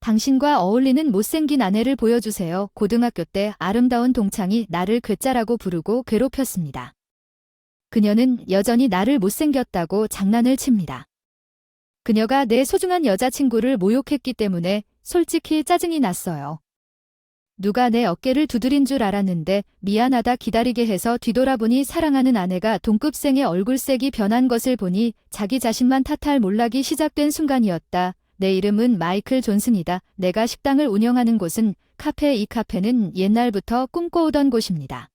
당신과 어울리는 못생긴 아내를 보여주세요. 고등학교 때 아름다운 동창이 나를 괴짜라고 부르고 괴롭혔습니다. 그녀는 여전히 나를 못생겼다고 장난을 칩니다. 그녀가 내 소중한 여자친구를 모욕했기 때문에 솔직히 짜증이 났어요. 누가 내 어깨를 두드린 줄 알았는데 미안하다 기다리게 해서 뒤돌아보니 사랑하는 아내가 동급생의 얼굴색이 변한 것을 보니 자기 자신만 탓할 몰락이 시작된 순간이었다. 내 이름은 마이클 존슨이다. 내가 식당을 운영하는 곳은 카페. 이 카페는 옛날부터 꿈꿔오던 곳입니다.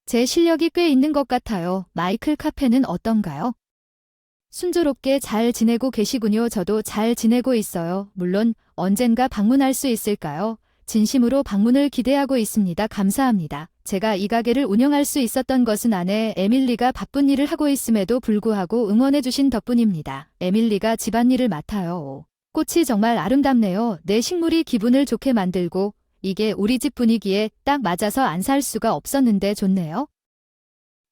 제 실력이 꽤 있는 것 같아요. 마이클 카페는 어떤가요? 순조롭게 잘 지내고 계시군요. 저도 잘 지내고 있어요. 물론 언젠가 방문할 수 있을까요? 진심으로 방문을 기대하고 있습니다. 감사합니다. 제가 이 가게를 운영할 수 있었던 것은 아내 에밀리가 바쁜 일을 하고 있음에도 불구하고 응원해주신 덕분입니다. 에밀리가 집안일을 맡아요. 꽃이 정말 아름답네요. 내 식물이 기분을 좋게 만들고 이게 우리 집 분위기에 딱 맞아서 안 살 수가 없었는데 좋네요.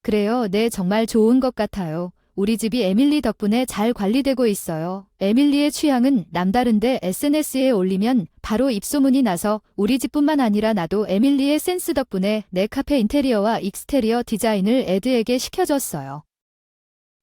그래요. 네, 정말 좋은 것 같아요. 우리 집이 에밀리 덕분에 잘 관리되고 있어요. 에밀리의 취향은 남다른데 SNS에 올리면 바로 입소문이 나서 우리 집뿐만 아니라 나도 에밀리의 센스 덕분에 내 카페 인테리어와 익스테리어 디자인을 애드에게 시켜줬어요.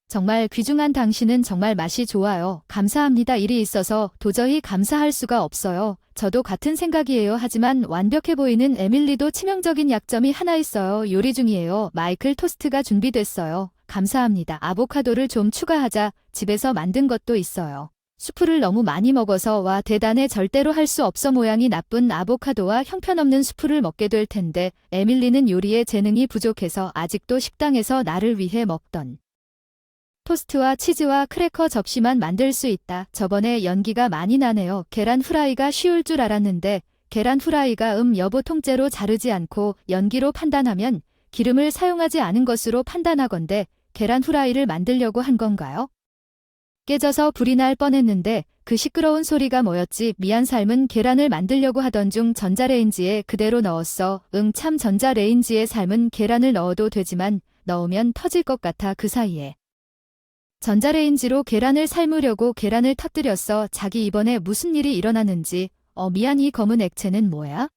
정말 귀중한 당신은 정말 맛이 좋아요. 감사합니다. 일이 있어서 도저히 감사할 수가 없어요. 저도 같은 생각이에요. 하지만 완벽해 보이는 에밀리도 치명적인 약점이 하나 있어요. 요리 중이에요. 마이클 토스트가 준비됐어요. 감사합니다. 아보카도를 좀 추가하자. 집에서 만든 것도 있어요. 수프를 너무 많이 먹어서 와 대단해. 절대로 할 수 없어. 모양이 나쁜 아보카도와 형편없는 수프를 먹게 될 텐데 에밀리는 요리에 재능이 부족해서 아직도 식당에서 나를 위해 먹던 토스트와 치즈와 크래커 접시만 만들 수 있다. 저번에 연기가 많이 나네요. 계란 후라이가 쉬울 줄 알았는데 계란 후라이가 여보 통째로 자르지 않고 연기로 판단하면 기름을 사용하지 않은 것으로 판단하건대 계란 후라이를 만들려고 한 건가요? 깨져서 불이 날 뻔했는데 그 시끄러운 소리가 뭐였지? 미안. 삶은 계란을 만들려고 하던 중 전자레인지에 그대로 넣었어. 참 전자레인지에 삶은 계란을 넣어도 되지만 넣으면 터질 것 같아. 그 사이에 전자레인지로 계란을 삶으려고 계란을 터뜨렸어. 자기 이번에 무슨 일이 일어났는지. 미안. 이 검은 액체는 뭐야?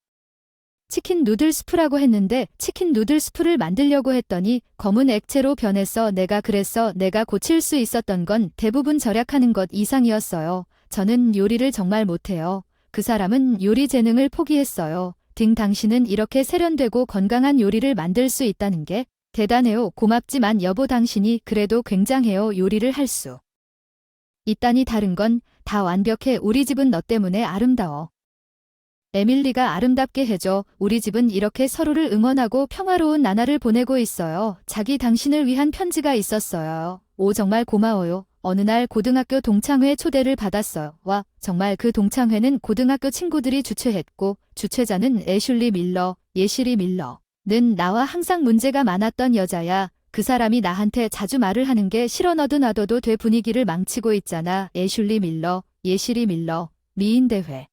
치킨 누들 스프라고 했는데 치킨 누들 스프를 만들려고 했더니 검은 액체로 변했어. 내가 그랬어. 내가 고칠 수 있었던 건 대부분 절약하는 것 이상이었어요. 저는 요리를 정말 못해요. 그 사람은 요리 재능을 포기했어요. 당신은 이렇게 세련되고 건강한 요리를 만들 수 있다는 게 대단해요. 고맙지만 여보 당신이 그래도 굉장해요. 요리를 할 수 있다니 다른 건 다 완벽해. 우리 집은 너 때문에 아름다워. 에밀리가 아름답게 해줘. 우리 집은 이렇게 서로를 응원하고 평화로운 나날을 보내고 있어요. 자기 당신을 위한 편지가 있었어요. 오 정말 고마워요. 어느 날 고등학교 동창회 초대를 받았어요. 와 정말 그 동창회는 고등학교 친구들이 주최했고 주최자는 애슐리 밀러, 예시리 밀러는 나와 항상 문제가 많았던 여자야. 그 사람이 나한테 자주 말을 하는 게 싫어. 너도 놔둬도 돼. 분위기를 망치고 있잖아. 애슐리 밀러, 예시리 밀러, 미인대회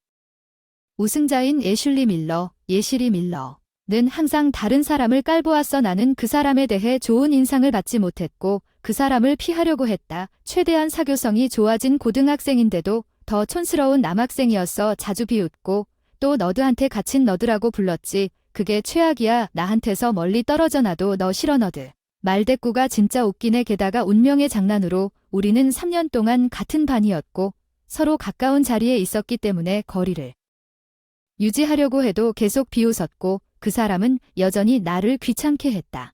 우승자인 애슐리 밀러, 예시리 밀러는 항상 다른 사람을 깔보았어. 나는 그 사람에 대해 좋은 인상을 받지 못했고 그 사람을 피하려고 했다. 최대한 사교성이 좋아진 고등학생인데도 더 촌스러운 남학생이었어. 자주 비웃고 또 너드한테 갇힌 너드라고 불렀지. 그게 최악이야. 나한테서 멀리 떨어져. 나도 너 싫어. 너드 말대꾸가 진짜 웃기네. 게다가 운명의 장난으로 우리는 3년 동안 같은 반이었고 서로 가까운 자리에 있었기 때문에 거리를 유지하려고 해도 계속 비웃었고 그 사람은 여전히 나를 귀찮게 했다.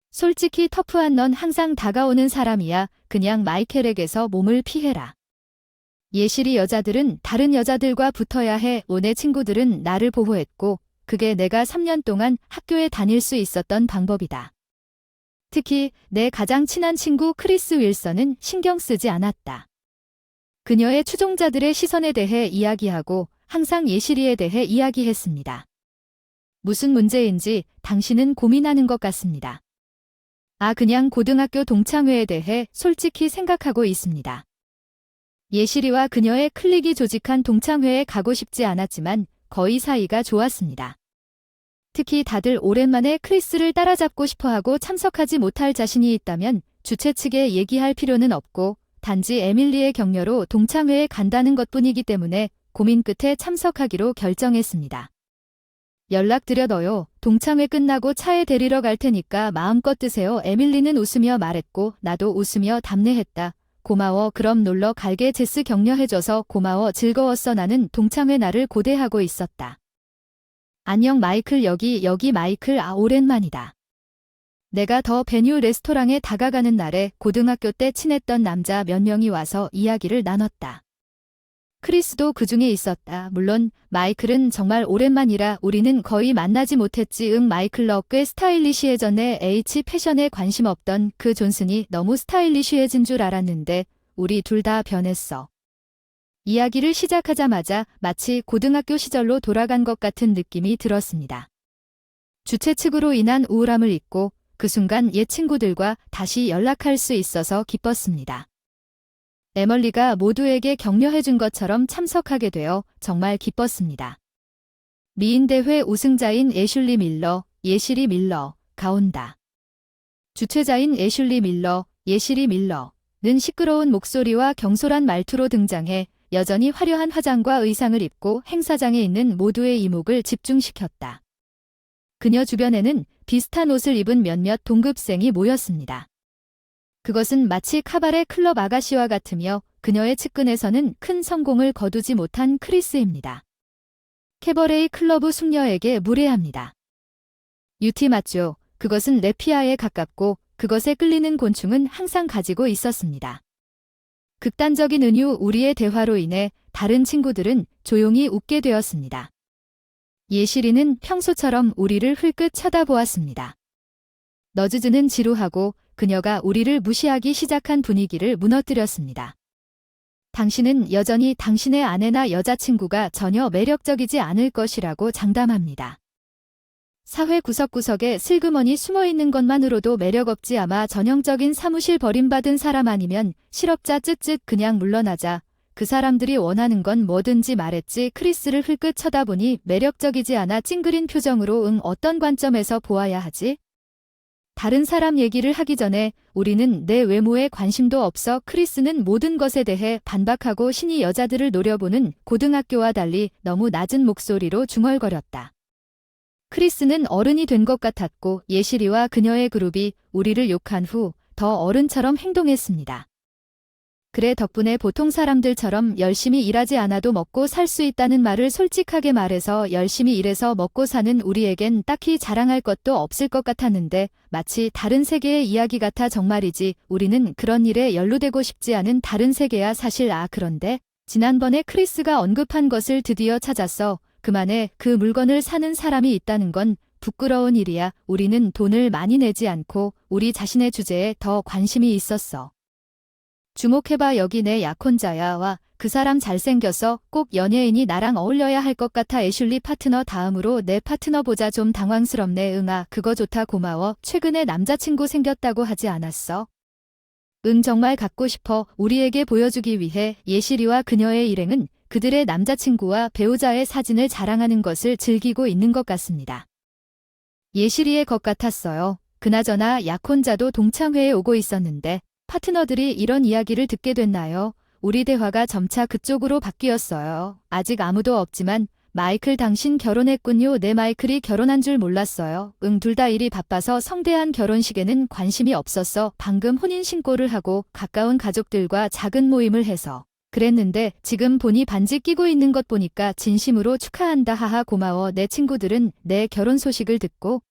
솔직히 터프한 넌 항상 다가오는 사람이야. 그냥 마이켈에게서 몸을 피해라. 예시리 여자들은 다른 여자들과 붙어야 해. 내 친구들은 나를 보호했고 그게 내가 3년 동안 학교에 다닐 수 있었던 방법이다. 특히 내 가장 친한 친구 크리스 윌선은 신경 쓰지 않았다. 그녀의 추종자들의 시선에 대해 이야기하고 항상 예시리에 대해 이야기했습니다. 무슨 문제인지 당신은 고민하는 것 같습니다. 그냥 고등학교 동창회에 대해 솔직히 생각하고 있습니다. 예시리와 그녀의 클릭이 조직한 동창회에 가고 싶지 않았지만 거의 사이가 좋았습니다. 특히 다들 오랜만에 크리스를 따라잡고 싶어하고 참석하지 못할 자신이 있다면 주최 측에 얘기할 필요는 없고 단지 에밀리의 격려로 동창회에 간다는 것뿐이기 때문에 고민 끝에 참석하기로 결정했습니다. 연락드려둬요. 동창회 끝나고 차에 데리러 갈 테니까 마음껏 드세요. 에밀리는 웃으며 말했고 나도 웃으며 답례했다. 고마워. 그럼 놀러 갈게. 제스 격려해줘서 고마워. 즐거웠어. 나는 동창회 날을 고대하고 있었다. 안녕 마이클. 여기 마이클. 오랜만이다. 내가 더 베뉴 레스토랑에 다가가는 날에 고등학교 때 친했던 남자 몇 명이 와서 이야기를 나눴다. 크리스도 그 중에 있었다. 물론 마이클은 정말 오랜만이라 우리는 거의 만나지 못했지. 마이클 너 꽤 스타일리시해졌네. H 패션에 관심 없던 그 존슨이 너무 스타일리시해진 줄 알았는데 우리 둘 다 변했어. 이야기를 시작하자마자 마치 고등학교 시절로 돌아간 것 같은 느낌이 들었습니다. 주최 측으로 인한 우울함을 잊고 그 순간 옛 친구들과 다시 연락할 수 있어서 기뻤습니다. 에멀리가 모두에게 격려해준 것처럼 참석하게 되어 정말 기뻤습니다. 미인대회 우승자인 애슐리 밀러, 예시리 밀러가 온다. 주최자인 애슐리 밀러, 예시리 밀러는 시끄러운 목소리와 경솔한 말투로 등장해 여전히 화려한 화장과 의상을 입고 행사장에 있는 모두의 이목을 집중시켰다. 그녀 주변에는 비슷한 옷을 입은 몇몇 동급생이 모였습니다. 그것은 마치 카바레 클럽 아가씨와 같으며 그녀의 측근에서는 큰 성공을 거두지 못한 크리스입니다. 캐버레이 클러브 숙녀에게 무례합니다. 유티 맞죠? 그것은 레피아에 가깝고 그것에 끌리는 곤충은 항상 가지고 있었습니다. 극단적인 은유 우리의 대화로 인해 다른 친구들은 조용히 웃게 되었습니다. 예시리는 평소처럼 우리를 흘끗 쳐다보았습니다. 너즈즈는 지루하고 그녀가 우리를 무시하기 시작한 분위기를 무너뜨렸습니다. 당신은 여전히 당신의 아내나 여자친구가 전혀 매력적이지 않을 것이라고 장담합니다. 사회 구석구석에 슬그머니 숨어있는 것만으로도 매력없지. 아마 전형적인 사무실 버림받은 사람 아니면 실업자 쯧쯧. 그냥 물러나자. 그 사람들이 원하는 건 뭐든지 말했지. 크리스를 흘끗 쳐다보니 매력적이지 않아. 찡그린 표정으로 어떤 관점에서 보아야 하지? 다른 사람 얘기를 하기 전에 우리는 내 외모에 관심도 없어. 크리스는 모든 것에 대해 반박하고 신이 여자들을 노려보는 고등학교와 달리 너무 낮은 목소리로 중얼거렸다. 크리스는 어른이 된 것 같았고 예시리와 그녀의 그룹이 우리를 욕한 후 더 어른처럼 행동했습니다. 그래 덕분에 보통 사람들처럼 열심히 일하지 않아도 먹고 살 수 있다는 말을 솔직하게 말해서 열심히 일해서 먹고 사는 우리에겐 딱히 자랑할 것도 없을 것 같았는데 마치 다른 세계의 이야기 같아. 정말이지 우리는 그런 일에 연루되고 싶지 않은 다른 세계야 사실. 그런데 지난번에 크리스가 언급한 것을 드디어 찾았어. 그만해. 그 물건을 사는 사람이 있다는 건 부끄러운 일이야. 우리는 돈을 많이 내지 않고 우리 자신의 주제에 더 관심이 있었어. 주목해봐. 여기 내 약혼자야. 와, 그 사람 잘생겨서 꼭 연예인이 나랑 어울려야 할 것 같아. 애슐리 파트너 다음으로 내 파트너 보자. 좀 당황스럽네. 그거 좋다. 고마워. 최근에 남자친구 생겼다고 하지 않았어? 정말 갖고 싶어. 우리에게 보여주기 위해 예시리와 그녀의 일행은 그들의 남자친구와 배우자의 사진을 자랑하는 것을 즐기고 있는 것 같습니다. 예시리의 것 같았어요. 그나저나 약혼자도 동창회에 오고 있었는데 파트너들이 이런 이야기를 듣게 됐나요? 우리 대화가 점차 그쪽으로 바뀌었어요. 아직 아무도 없지만 마이클 당신 결혼했군요. 내 마이클이 결혼한 줄 몰랐어요. 둘 다 일이 바빠서 성대한 결혼식에는 관심이 없었어. 방금 혼인신고를 하고 가까운 가족들과 작은 모임을 해서 그랬는데 지금 보니 반지 끼고 있는 것 보니까 진심으로 축하한다. 하하 고마워. 내 친구들은 내 결혼 소식을 듣고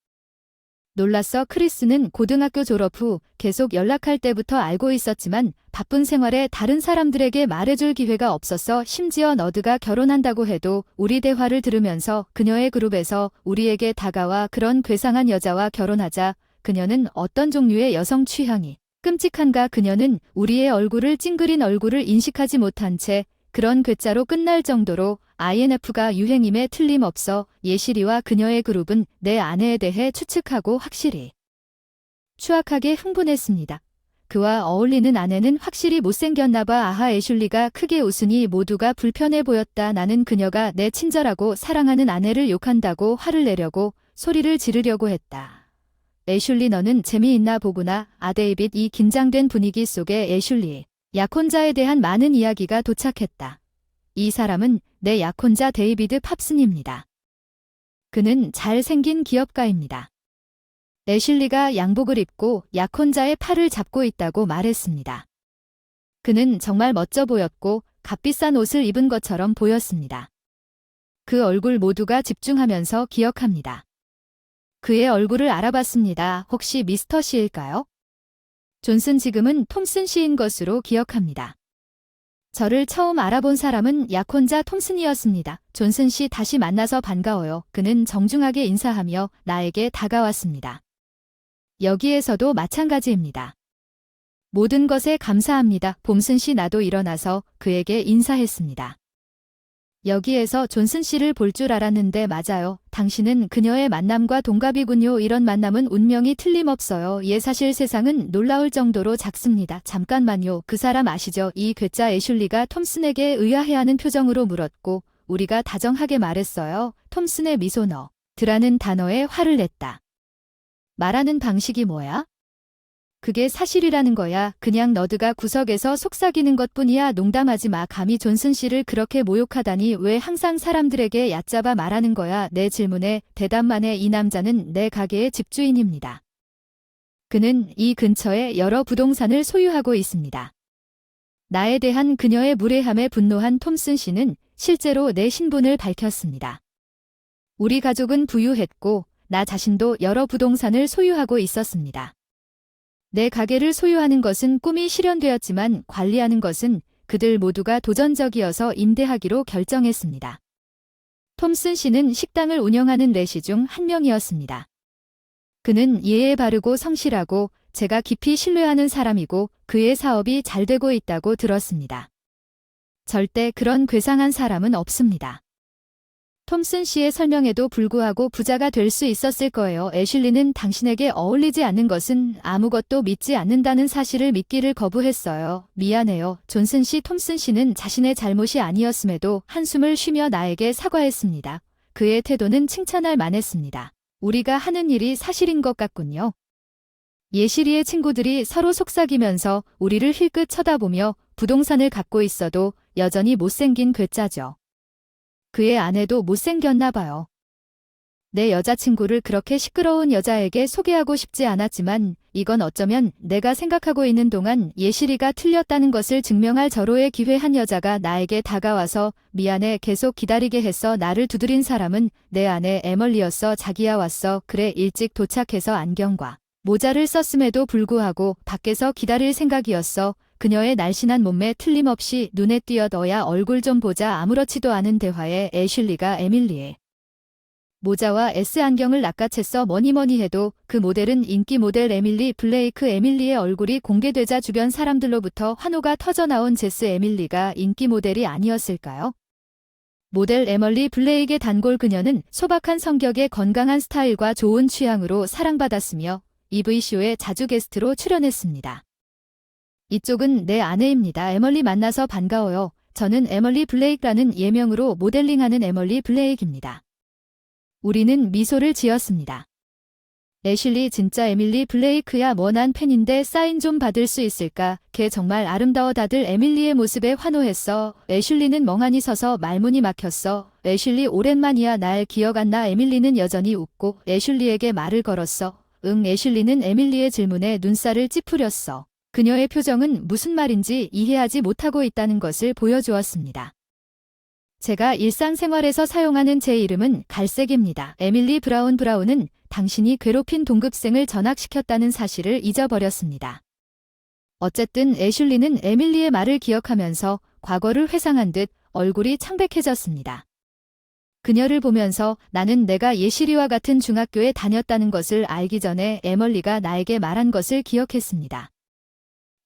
놀랐어. 크리스는 고등학교 졸업 후 계속 연락할 때부터 알고 있었지만 바쁜 생활에 다른 사람들에게 말해줄 기회가 없었어. 심지어 너드가 결혼한다고 해도 우리 대화를 들으면서 그녀의 그룹에서 우리에게 다가와 그런 괴상한 여자와 결혼하자. 그녀는 어떤 종류의 여성 취향이 끔찍한가. 그녀는 우리의 얼굴을 찡그린 얼굴을 인식하지 못한 채 그런 괴짜로 끝날 정도로 INF가 유행임에 틀림없어. 예시리와 그녀의 그룹은 내 아내에 대해 추측하고 확실히 추악하게 흥분했습니다. 그와 어울리는 아내는 확실히 못생겼나 봐. 아하 애슐리가 크게 웃으니 모두가 불편해 보였다. 나는 그녀가 내 친절하고 사랑하는 아내를 욕한다고 화를 내려고 소리를 지르려고 했다. 애슐리 너는 재미있나 보구나. 데이빗. 이 긴장된 분위기 속에 애슐리 약혼자에 대한 많은 이야기가 도착했다. 이 사람은 내 약혼자 데이비드 팝슨입니다. 그는 잘생긴 기업가입니다. 애슐리가 양복을 입고 약혼자의 팔을 잡고 있다고 말했습니다. 그는 정말 멋져 보였고 값비싼 옷을 입은 것처럼 보였습니다. 그 얼굴 모두가 집중하면서 기억합니다. 그의 얼굴을 알아봤습니다. 혹시 미스터 씨일까요? 존슨 지금은 톰슨 씨인 것으로 기억합니다. 저를 처음 알아본 사람은 약혼자 톰슨이었습니다. 존슨 씨 다시 만나서 반가워요. 그는 정중하게 인사하며 나에게 다가왔습니다. 여기에서도 마찬가지입니다. 모든 것에 감사합니다. 봄슨 씨 나도 일어나서 그에게 인사했습니다. 여기에서 존슨 씨를 볼 줄 알았는데 맞아요. 당신은 그녀의 만남과 동갑이군요. 이런 만남은 운명이 틀림없어요. 예, 사실 세상은 놀라울 정도로 작습니다. 잠깐만요. 그 사람 아시죠? 이 괴짜 애슐리가 톰슨에게 의아해하는 표정으로 물었고 우리가 다정하게 말했어요. 톰슨의 미소 너드라는 단어에 화를 냈다. 말하는 방식이 뭐야? 그게 사실이라는 거야. 그냥 너드가 구석에서 속삭이는 것뿐이야. 농담하지 마. 감히 존슨 씨를 그렇게 모욕하다니 왜 항상 사람들에게 얕잡아 말하는 거야. 내 질문에 대답만 해. 이 남자는 내 가게의 집주인입니다. 그는 이 근처에 여러 부동산을 소유하고 있습니다. 나에 대한 그녀의 무례함에 분노한 톰슨 씨는 실제로 내 신분을 밝혔습니다. 우리 가족은 부유했고 나 자신도 여러 부동산을 소유하고 있었습니다. 내 가게를 소유하는 것은 꿈이 실현되었지만 관리하는 것은 그들 모두가 도전적이어서 임대하기로 결정했습니다. 톰슨 씨는 식당을 운영하는 내시 중 한 명이었습니다. 그는 예에 바르고 성실하고 제가 깊이 신뢰하는 사람이고 그의 사업이 잘 되고 있다고 들었습니다. 절대 그런 괴상한 사람은 없습니다. 톰슨 씨의 설명에도 불구하고 부자가 될 수 있었을 거예요. 애슐리는 당신에게 어울리지 않는 것은 아무것도 믿지 않는다는 사실을 믿기를 거부했어요. 미안해요. 존슨 씨. 톰슨 씨는 자신의 잘못이 아니었음에도 한숨을 쉬며 나에게 사과했습니다. 그의 태도는 칭찬할 만했습니다. 우리가 하는 일이 사실인 것 같군요. 예시리의 친구들이 서로 속삭이면서 우리를 힐끗 쳐다보며 부동산을 갖고 있어도 여전히 못생긴 괴짜죠. 그의 아내도 못생겼나 봐요. 내 여자친구를 그렇게 시끄러운 여자에게 소개하고 싶지 않았지만 이건 어쩌면 내가 생각하고 있는 동안 예시리가 틀렸다는 것을 증명할 절호의 기회. 한 여자가 나에게 다가와서 미안해 계속 기다리게 했어. 나를 두드린 사람은 내 아내 에멀리였어. 자기야 왔어. 그래 일찍 도착해서 안경과 모자를 썼음에도 불구하고 밖에서 기다릴 생각이었어. 그녀의 날씬한 몸매 틀림없이 눈에 띄어 너야 얼굴 좀 보자. 아무렇지도 않은 대화에 애슐리가 에밀리의 모자와 S 안경을 낚아챘어. 뭐니뭐니 해도 그 모델은 인기 모델 에밀리 블레이크. 에밀리의 얼굴이 공개되자 주변 사람들로부터 환호가 터져나온 제스. 에밀리가 인기 모델이 아니었을까요? 모델 에멀리 블레이크의 단골. 그녀는 소박한 성격에 건강한 스타일과 좋은 취향으로 사랑받았으며 EV쇼에 자주 게스트로 출연했습니다. 이쪽은 내 아내입니다. 에멀리 만나서 반가워요. 저는 에멀리 블레이크라는 예명으로 모델링하는 에멀리 블레이크입니다. 우리는 미소를 지었습니다. 애슐리 진짜 에밀리 블레이크야. 뭐 난 팬인데 사인 좀 받을 수 있을까? 걔 정말 아름다워. 다들 에밀리의 모습에 환호했어. 애슐리는 멍하니 서서 말문이 막혔어. 애슐리 오랜만이야. 날 기억 안 나? 에밀리는 여전히 웃고 애슐리에게 말을 걸었어. 응. 애슐리는 에밀리의 질문에 눈살을 찌푸렸어. 그녀의 표정은 무슨 말인지 이해하지 못하고 있다는 것을 보여주었습니다. 제가 일상생활에서 사용하는 제 이름은 갈색입니다. 에밀리 브라운. 브라운은 당신이 괴롭힌 동급생을 전학시켰다는 사실을 잊어버렸습니다. 어쨌든 애슐리는 에밀리의 말을 기억하면서 과거를 회상한 듯 얼굴이 창백해졌습니다. 그녀를 보면서 나는 내가 예시리와 같은 중학교에 다녔다는 것을 알기 전에 에멀리가 나에게 말한 것을 기억했습니다.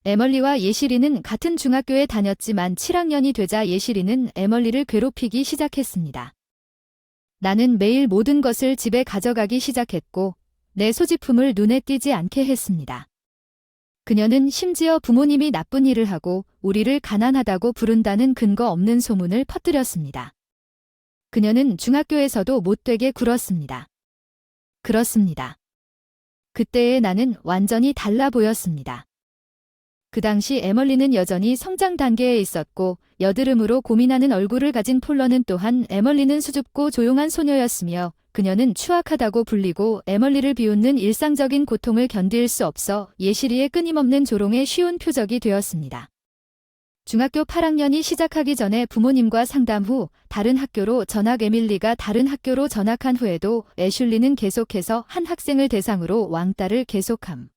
에멀리와 예시리는 같은 중학교에 다녔지만 7학년이 되자 예시리는 에멀리를 괴롭히기 시작했습니다. 나는 매일 모든 것을 집에 가져가기 시작했고 내 소지품을 눈에 띄지 않게 했습니다. 그녀는 심지어 부모님이 나쁜 일을 하고 우리를 가난하다고 부른다는 근거 없는 소문을 퍼뜨렸습니다. 그녀는 중학교에서도 못되게 굴었습니다. 그렇습니다. 그때의 나는 완전히 달라 보였습니다. 그 당시 에멀리는 여전히 성장 단계에 있었고 여드름으로 고민하는 얼굴을 가진 폴러는 또한 에멀리는 수줍고 조용한 소녀였으며 그녀는 추악하다고 불리고 에멀리를 비웃는 일상적인 고통을 견딜 수 없어 예시리의 끊임없는 조롱에 쉬운 표적이 되었습니다. 중학교 8학년이 시작하기 전에 부모님과 상담 후 다른 학교로 전학 에밀리가 다른 학교로 전학한 후에도 애슐리는 계속해서 한 학생을 대상으로 왕따를 계속함.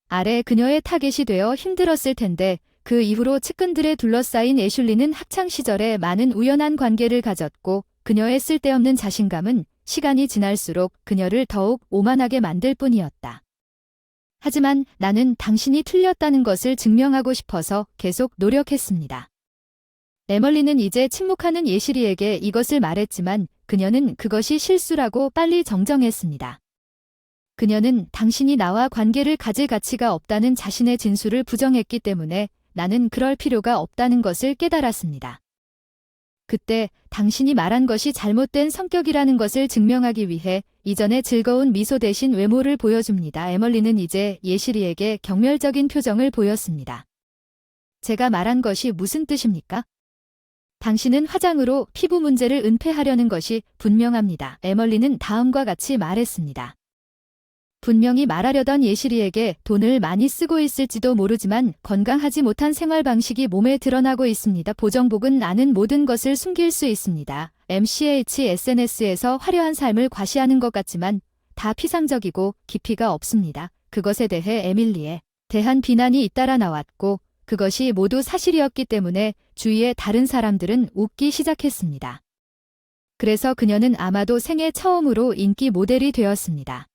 아래 그녀의 타겟이 되어 힘들었을 텐데 그 이후로 측근들에 둘러싸인 애슐리는 학창시절에 많은 우연한 관계를 가졌고 그녀의 쓸데없는 자신감은 시간이 지날수록 그녀를 더욱 오만하게 만들 뿐이었다. 하지만 나는 당신이 틀렸다는 것을 증명하고 싶어서 계속 노력했습니다. 에멀리는 이제 침묵하는 예시리에게 이것을 말했지만 그녀는 그것이 실수라고 빨리 정정했습니다. 그녀는 당신이 나와 관계를 가질 가치가 없다는 자신의 진술을 부정했기 때문에 나는 그럴 필요가 없다는 것을 깨달았습니다. 그때 당신이 말한 것이 잘못된 성격이라는 것을 증명하기 위해 이전의 즐거운 미소 대신 외모를 보여줍니다. 에멀리는 이제 예시리에게 경멸적인 표정을 보였습니다. 제가 말한 것이 무슨 뜻입니까? 당신은 화장으로 피부 문제를 은폐하려는 것이 분명합니다. 에멀리는 다음과 같이 말했습니다. 분명히 말하려던 예시리에게 돈을 많이 쓰고 있을지도 모르지만 건강하지 못한 생활 방식이 몸에 드러나고 있습니다. 보정복은 아는 모든 것을 숨길 수 있습니다. SNS에서 화려한 삶을 과시하는 것 같지만 다 피상적이고 깊이가 없습니다. 그것에 대해 에밀리에 대한 비난이 잇따라 나왔고 그것이 모두 사실이었기 때문에 주위의 다른 사람들은 웃기 시작했습니다. 그래서 그녀는 아마도 생애 처음으로 인기 모델이 되었습니다.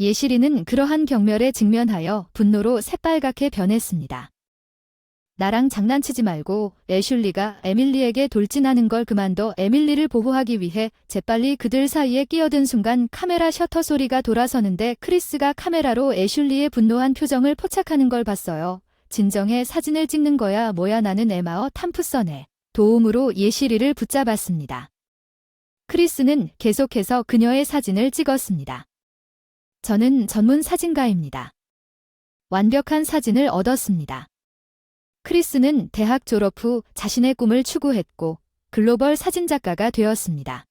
예시리는 그러한 경멸에 직면하여 분노로 새빨갛게 변했습니다. 나랑 장난치지 말고 애슐리가 에밀리에게 돌진하는 걸 그만둬. 에밀리를 보호하기 위해 재빨리 그들 사이에 끼어든 순간 카메라 셔터 소리가 돌아서는데 크리스가 카메라로 애슐리의 분노한 표정을 포착하는 걸 봤어요. 진정해 사진을 찍는 거야 뭐야. 나는 에마어 탐프선의 도움으로 예시리를 붙잡았습니다. 크리스는 계속해서 그녀의 사진을 찍었습니다. 저는 전문 사진가입니다. 완벽한 사진을 얻었습니다. 크리스는 대학 졸업 후 자신의 꿈을 추구했고 글로벌 사진작가가 되었습니다.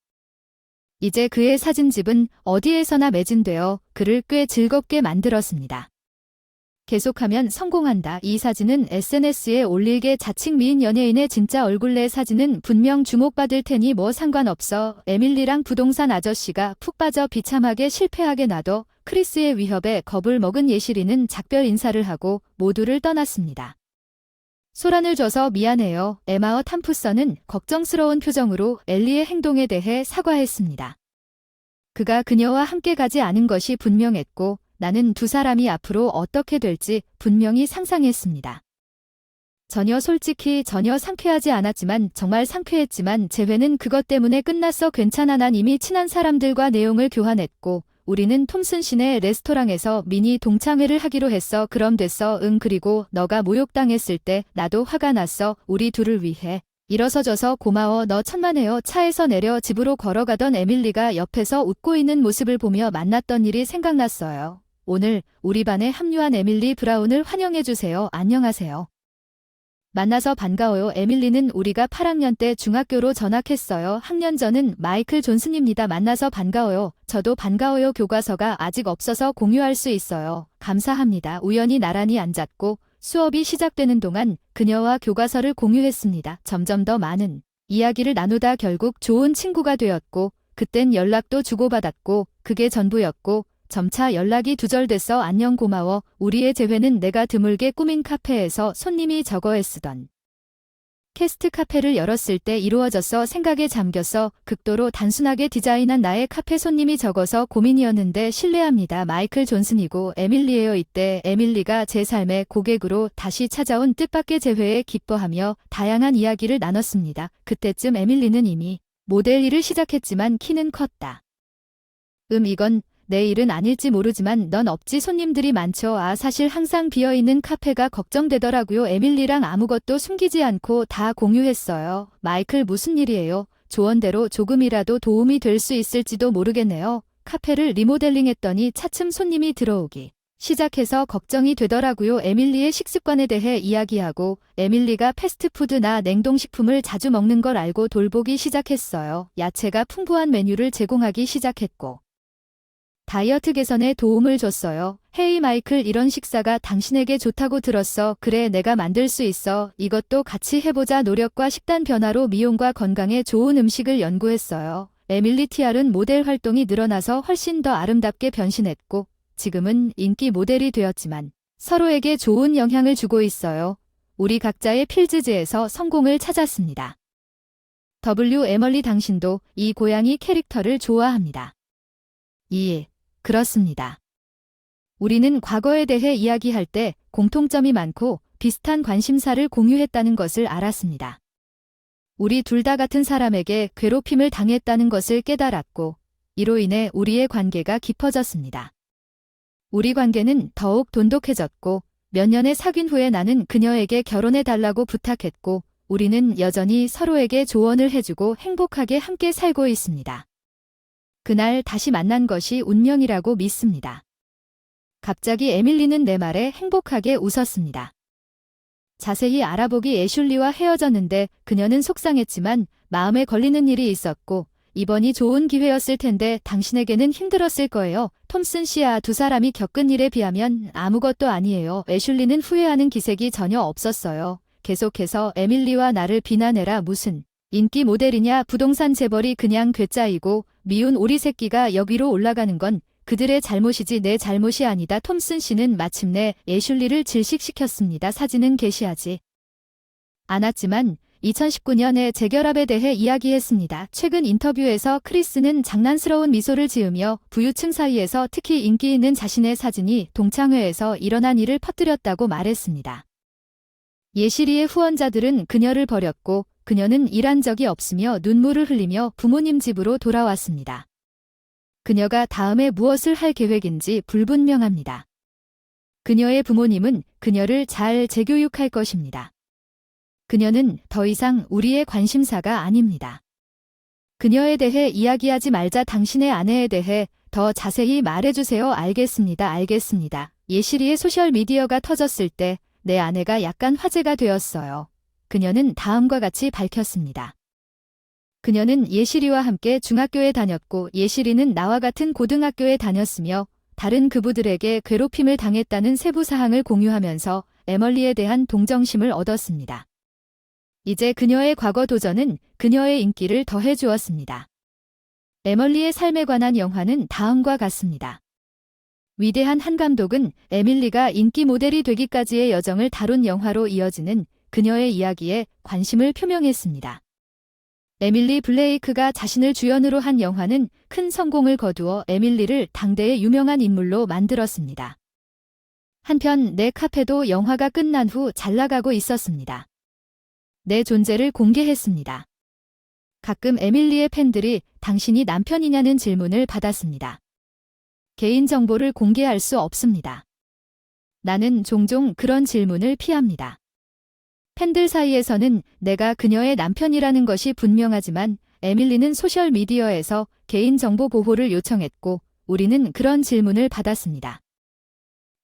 이제 그의 사진집은 어디에서나 매진되어 그를 꽤 즐겁게 만들었습니다. 계속하면 성공한다. 이 사진은 SNS에 올릴게. 자칭 미인 연예인의 진짜 얼굴. 내 사진은 분명 주목받을 테니 뭐 상관없어. 에밀리랑 부동산 아저씨가 푹 빠져 비참하게 실패하게 놔둬. 크리스의 위협에 겁을 먹은 예시리는 작별 인사를 하고 모두를 떠났습니다. 소란을 줘서 미안해요. 에마어 탐프선은 걱정스러운 표정으로 엘리의 행동에 대해 사과했습니다. 그가 그녀와 함께 가지 않은 것이 분명했고 나는 두 사람이 앞으로 어떻게 될지 분명히 상상했습니다. 솔직히 전혀 상쾌하지 않았지만 정말 상쾌했지만 재회는 그것 때문에 끝났어. 괜찮아. 난 이미 친한 사람들과 내용을 교환했고 우리는 톰슨 시내 레스토랑에서 미니 동창회를 하기로 했어. 그럼 됐어. 응. 그리고 너가 모욕당했을 때 나도 화가 났어. 우리 둘을 위해 일어서줘서 고마워. 너 천만에요. 차에서 내려 집으로 걸어가던 에밀리가 옆에서 웃고 있는 모습을 보며 만났던 일이 생각났어요. 오늘 우리 반에 합류한 에밀리 브라운을 환영해주세요. 안녕하세요. 만나서 반가워요. 에밀리는 우리가 8학년 때 중학교로 전학했어요. 학년 전은 마이클 존슨입니다. 만나서 반가워요. 저도 반가워요. 교과서가 아직 없어서 공유할 수 있어요. 감사합니다. 우연히 나란히 앉았고 수업이 시작되는 동안 그녀와 교과서를 공유했습니다. 점점 더 많은 이야기를 나누다 결국 좋은 친구가 되었고 그땐 연락도 주고받았고 그게 전부였고 점차 연락이 두절됐어. 안녕 고마워. 우리의 재회는 내가 드물게 꾸민 카페에서 손님이 적어애 쓰던 캐스트 카페를 열었을 때 이루어졌어. 생각에 잠겼어. 극도로 단순하게 디자인한 나의 카페. 손님이 적어서 고민이었는데 실례합니다. 마이클 존슨이고 에밀리예요. 이때 에밀리가 제 삶의 고객으로 다시 찾아온 뜻밖의 재회에 기뻐하며 다양한 이야기를 나눴습니다. 그때쯤 에밀리는 이미 모델 일을 시작했지만 키는 컸다. 이건 내 일은 아닐지 모르지만 넌 없지. 손님들이 많죠. 사실 항상 비어있는 카페가 걱정되더라고요. 에밀리랑 아무것도 숨기지 않고 다 공유했어요. 마이클 무슨 일이에요? 조언대로 조금이라도 도움이 될 수 있을지도 모르겠네요. 카페를 리모델링했더니 차츰 손님이 들어오기 시작해서 걱정이 되더라고요. 에밀리의 식습관에 대해 이야기하고 에밀리가 패스트푸드나 냉동식품을 자주 먹는 걸 알고 돌보기 시작했어요. 야채가 풍부한 메뉴를 제공하기 시작했고 다이어트 개선에 도움을 줬어요. 헤이 마이클, 이런 식사가 당신에게 좋다고 들었어. 그래, 내가 만들 수 있어. 이것도 같이 해보자. 노력과 식단 변화로 미용과 건강에 좋은 음식을 연구했어요. 에밀리 TR은 모델 활동이 늘어나서 훨씬 더 아름답게 변신했고 지금은 인기 모델이 되었지만 서로에게 좋은 영향을 주고 있어요. 우리 각자의 필즈즈에서 성공을 찾았습니다. W. 에멀리, 당신도 이 고양이 캐릭터를 좋아합니다. 2. 그렇습니다. 우리는 과거에 대해 이야기할 때 공통점이 많고 비슷한 관심사를 공유했다는 것을 알았습니다. 우리 둘 다 같은 사람에게 괴롭힘을 당했다는 것을 깨달았고 이로 인해 우리의 관계가 깊어졌습니다. 우리 관계는 더욱 돈독해졌고 몇 년의 사귄 후에 나는 그녀에게 결혼해달라고 부탁했고 우리는 여전히 서로에게 조언을 해주고 행복하게 함께 살고 있습니다. 그날 다시 만난 것이 운명이라고 믿습니다. 갑자기 에밀리는 내 말에 행복하게 웃었습니다. 자세히 알아보기 애슐리와 헤어졌는데 그녀는 속상했지만 마음에 걸리는 일이 있었고 이번이 좋은 기회였을 텐데 당신에게는 힘들었을 거예요. 톰슨 씨와 두 사람이 겪은 일에 비하면 아무것도 아니에요. 애슐리는 후회하는 기색이 전혀 없었어요. 계속해서 에밀리와 나를 비난해라. 무슨 인기 모델이냐. 부동산 재벌이 그냥 괴짜이고 미운 오리 새끼가 여기로 올라가는 건 그들의 잘못이지 내 잘못이 아니다. 톰슨 씨는 마침내 애슐리를 질식시켰습니다. 사진은 게시하지 않았지만 2019년에 재결합에 대해 이야기했습니다. 최근 인터뷰에서 크리스는 장난스러운 미소를 지으며 부유층 사이에서 특히 인기 있는 자신의 사진이 동창회에서 일어난 일을 퍼뜨렸다고 말했습니다. 예시리의 후원자들은 그녀를 버렸고 그녀는 일한 적이 없으며 눈물을 흘리며 부모님 집으로 돌아왔습니다. 그녀가 다음에 무엇을 할 계획인지 불분명합니다. 그녀의 부모님은 그녀를 잘 재교육할 것입니다. 그녀는 더 이상 우리의 관심사가 아닙니다. 그녀에 대해 이야기하지 말자. 당신의 아내에 대해 더 자세히 말해주세요. 알겠습니다. 알겠습니다. 예시리의 소셜미디어가 터졌을 때 내 아내가 약간 화제가 되었어요. 그녀는 다음과 같이 밝혔습니다. 그녀는 예시리와 함께 중학교에 다녔고 예시리는 나와 같은 고등학교에 다녔으며 다른 그부들에게 괴롭힘을 당했다는 세부 사항을 공유하면서 에멀리에 대한 동정심을 얻었습니다. 이제 그녀의 과거 도전은 그녀의 인기를 더해 주었습니다. 에멀리의 삶에 관한 영화는 다음과 같습니다. 위대한 한 감독은 에밀리가 인기 모델이 되기까지의 여정을 다룬 영화로 이어지는 그녀의 이야기에 관심을 표명했습니다. 에밀리 블레이크가 자신을 주연으로 한 영화는 큰 성공을 거두어 에밀리를 당대의 유명한 인물로 만들었습니다. 한편 내 카페도 영화가 끝난 후 잘 나가고 있었습니다. 내 존재를 공개했습니다. 가끔 에밀리의 팬들이 당신이 남편이냐는 질문을 받았습니다. 개인정보를 공개할 수 없습니다. 나는 종종 그런 질문을 피합니다. 팬들 사이에서는 내가 그녀의 남편이라는 것이 분명하지만 에밀리는 소셜미디어에서 개인정보 보호를 요청했고 우리는 그런 질문을 받았습니다.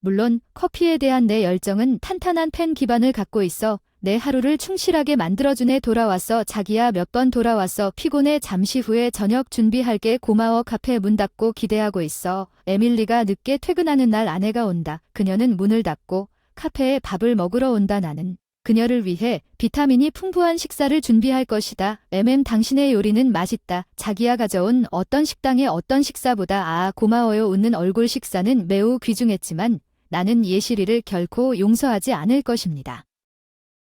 물론 커피에 대한 내 열정은 탄탄한 팬 기반을 갖고 있어 내 하루를 충실하게 만들어주네. 돌아왔어. 자기야, 몇 번 돌아왔어. 피곤해. 잠시 후에 저녁 준비할게. 고마워. 카페 문 닫고 기대하고 있어. 에밀리가 늦게 퇴근하는 날 아내가 온다. 그녀는 문을 닫고 카페에 밥을 먹으러 온다. 나는 그녀를 위해 비타민이 풍부한 식사를 준비할 것이다. 당신의 요리는 맛있다. 자기야, 가져온 어떤 식당의 어떤 식사보다 고마워요. 웃는 얼굴. 식사는 매우 귀중했지만 나는 예시리를 결코 용서하지 않을 것입니다.